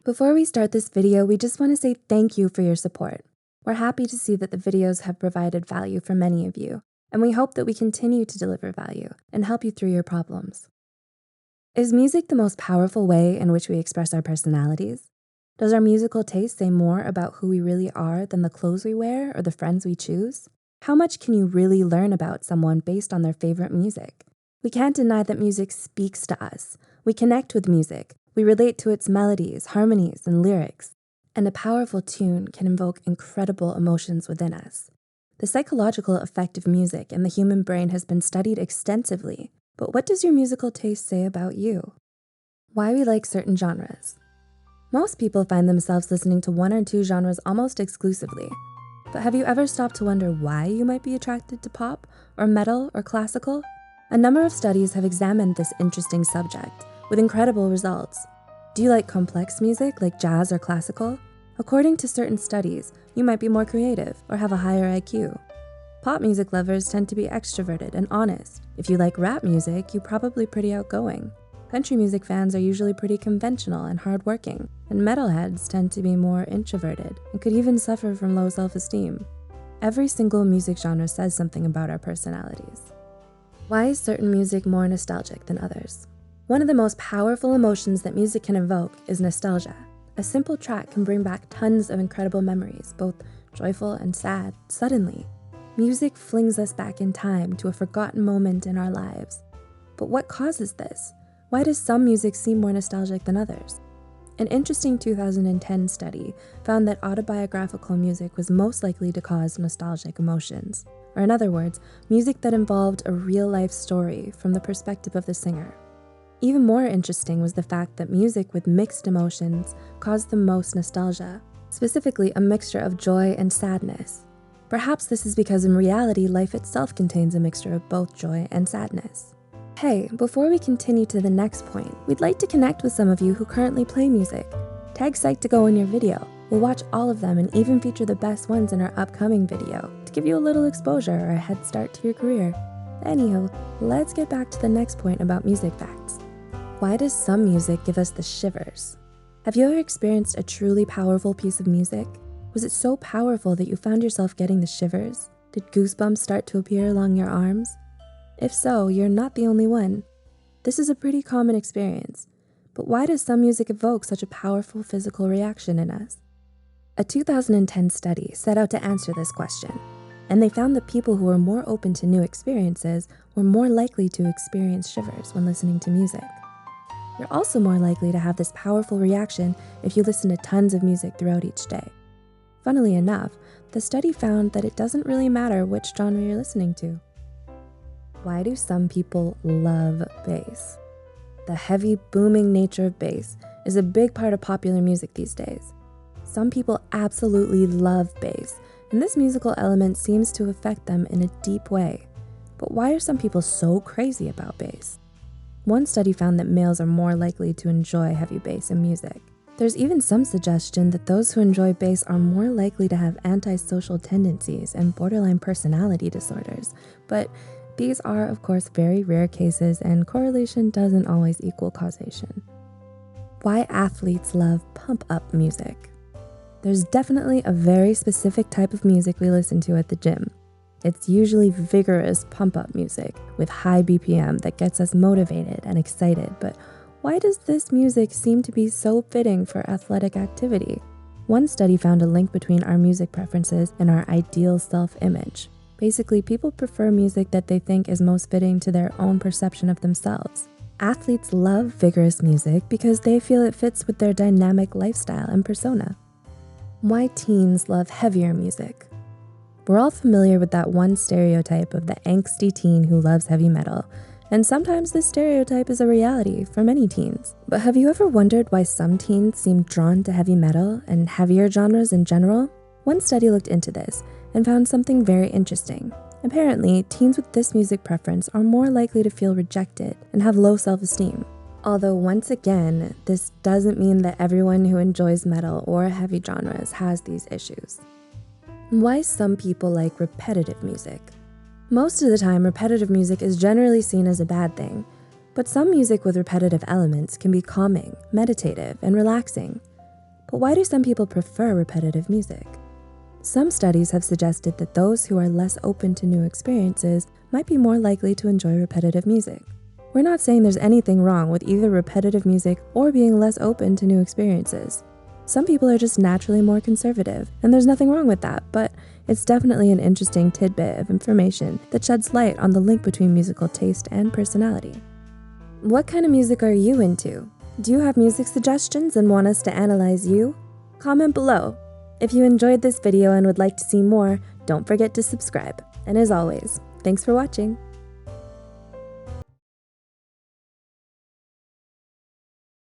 Before we start this video, we just want to say thank you for your support. We're happy to see that the videos have provided value for many of you, and we hope that we continue to deliver value and help you through your problems. Is music the most powerful way in which we express our personalities? Does our musical taste say more about who we really are than the clothes we wear or the friends we choose? How much can you really learn about someone based on their favorite music? We can't deny that music speaks to us. We connect with music. We relate to its melodies, harmonies, and lyrics. And a powerful tune can invoke incredible emotions within us. The psychological effect of music in the human brain has been studied extensively. But what does your musical taste say about you? Why we like certain genres. Most people find themselves listening to one or two genres almost exclusively. But have you ever stopped to wonder why you might be attracted to pop, or metal, or classical? A number of studies have examined this interesting subject, with incredible results. Do you like complex music like jazz or classical? According to certain studies, you might be more creative or have a higher IQ. Pop music lovers tend to be extroverted and honest. If you like rap music, you're probably pretty outgoing. Country music fans are usually pretty conventional and hardworking, and metalheads tend to be more introverted and could even suffer from low self-esteem. Every single music genre says something about our personalities. Why is certain music more nostalgic than others? One of the most powerful emotions that music can evoke is nostalgia. A simple track can bring back tons of incredible memories, both joyful and sad, suddenly. Music flings us back in time to a forgotten moment in our lives. But what causes this? Why does some music seem more nostalgic than others? An interesting 2010 study found that autobiographical music was most likely to cause nostalgic emotions. Or in other words, music that involved a real-life story from the perspective of the singer. Even more interesting was the fact that music with mixed emotions caused the most nostalgia, specifically a mixture of joy and sadness. Perhaps this is because in reality, life itself contains a mixture of both joy and sadness. Hey, before we continue to the next point, we'd like to connect with some of you who currently play music. Tag Psych2Go in your video. We'll watch all of them and even feature the best ones in our upcoming video to give you a little exposure or a head start to your career. Anyhow, let's get back to the next point about music facts. Why does some music give us the shivers? Have you ever experienced a truly powerful piece of music? Was it so powerful that you found yourself getting the shivers? Did goosebumps start to appear along your arms? If so, you're not the only one. This is a pretty common experience. But why does some music evoke such a powerful physical reaction in us? A 2010 study set out to answer this question, and they found that people who were more open to new experiences were more likely to experience shivers when listening to music. You're also more likely to have this powerful reaction if you listen to tons of music throughout each day. Funnily enough, the study found that it doesn't really matter which genre you're listening to. Why do some people love bass? The heavy, booming nature of bass is a big part of popular music these days. Some people absolutely love bass, and this musical element seems to affect them in a deep way. But why are some people so crazy about bass? One study found that males are more likely to enjoy heavy bass in music. There's even some suggestion that those who enjoy bass are more likely to have antisocial tendencies and borderline personality disorders, but these are, of course, very rare cases, and correlation doesn't always equal causation. Why athletes love pump-up music? There's definitely a very specific type of music we listen to at the gym. It's usually vigorous pump-up music with high BPM that gets us motivated and excited, but why does this music seem to be so fitting for athletic activity? One study found a link between our music preferences and our ideal self-image. Basically, people prefer music that they think is most fitting to their own perception of themselves. Athletes love vigorous music because they feel it fits with their dynamic lifestyle and persona. Why teens love heavier music? We're all familiar with that one stereotype of the angsty teen who loves heavy metal, and sometimes this stereotype is a reality for many teens. But have you ever wondered why some teens seem drawn to heavy metal and heavier genres in general? One study looked into this and found something very interesting. Apparently, teens with this music preference are more likely to feel rejected and have low self-esteem. Although once again, this doesn't mean that everyone who enjoys metal or heavy genres has these issues. Why some people like repetitive music? Most of the time, repetitive music is generally seen as a bad thing, but some music with repetitive elements can be calming, meditative, and relaxing. But why do some people prefer repetitive music? Some studies have suggested that those who are less open to new experiences might be more likely to enjoy repetitive music. We're not saying there's anything wrong with either repetitive music or being less open to new experiences. Some people are just naturally more conservative, and there's nothing wrong with that, but it's definitely an interesting tidbit of information that sheds light on the link between musical taste and personality. What kind of music are you into? Do you have music suggestions and want us to analyze you? Comment below. If you enjoyed this video and would like to see more, don't forget to subscribe. And as always, thanks for watching.